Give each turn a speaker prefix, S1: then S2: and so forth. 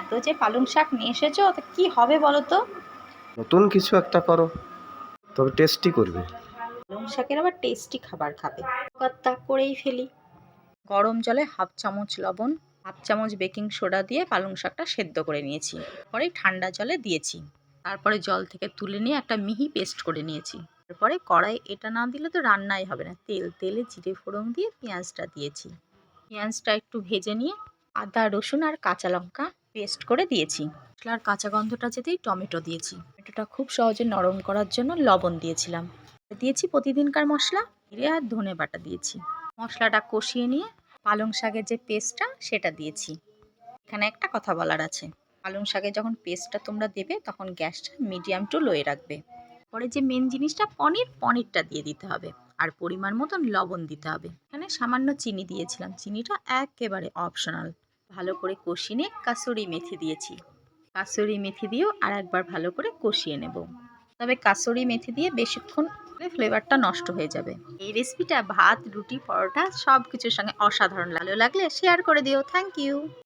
S1: এত যে পালং শাক নিয়ে এসেছো, তা কি হবে বলো তো?
S2: নতুন কিছু একটা করো, তবে টেস্টি করবে।
S1: পালং শাকের আবার টেস্টি খাবার খাবে, তা করেই ফেলি। গরম জলে হাফ চামচ লবণ, হাফ চামচ বেকিং সোডা দিয়ে পালং শাকটা সেদ্ধ করে নিয়েছি। পরে ঠান্ডা জলে দিয়েছি। তারপরে জল থেকে তুলে নিয়ে একটা মিহি পেস্ট করে নিয়েছি। তারপরে কড়াই এটা না দিলে তো রান্নাই হবে না, তেলে জিরে ফোড়ন দিয়ে পেঁয়াজটা দিয়েছি। পেঁয়াজটা একটু ভেজে নিয়ে আদা রসুন আর কাঁচা লঙ্কা পেস্ট করে দিয়েছি। মশলার কাঁচা গন্ধটা যেতেই টমেটো দিয়েছি। টমেটোটা খুব সহজে নরম করার জন্য লবণ দিয়েছিলাম। দিয়েছি প্রতিদিনকার মশলা, জিরে আর ধনে বাটা দিয়েছি। মশলাটা কষিয়ে নিয়ে পালং শাকের যে পেস্টটা সেটা দিয়েছি। এখানে একটা কথা বলার আছে, পালং শাকে যখন পেস্টটা তোমরা দেবে তখন গ্যাসটা মিডিয়াম টু লোয়ে রাখবে। পরে যে মেন জিনিসটা পনিরটা দিয়ে দিতে হবে, আর পরিমাণ মতন লবণ দিতে হবে। এখানে সামান্য চিনি দিয়েছিলাম, চিনিটা একেবারে অপশনাল। ভালো করে কষিয়ে নিয়ে কাসুরি মেথি দিয়েছি। কাসুরি মেথি দিয়েও আর একবার ভালো করে কষিয়ে নেব। তবে কাসুরি মেথি দিয়ে বেশিক্ষণ ফ্লেভারটা নষ্ট হয়ে যাবে। এই রেসিপিটা ভাত, রুটি, পরোটা সব কিছুর সঙ্গে অসাধারণ। ভালো লাগলে শেয়ার করে দিও। Thank you.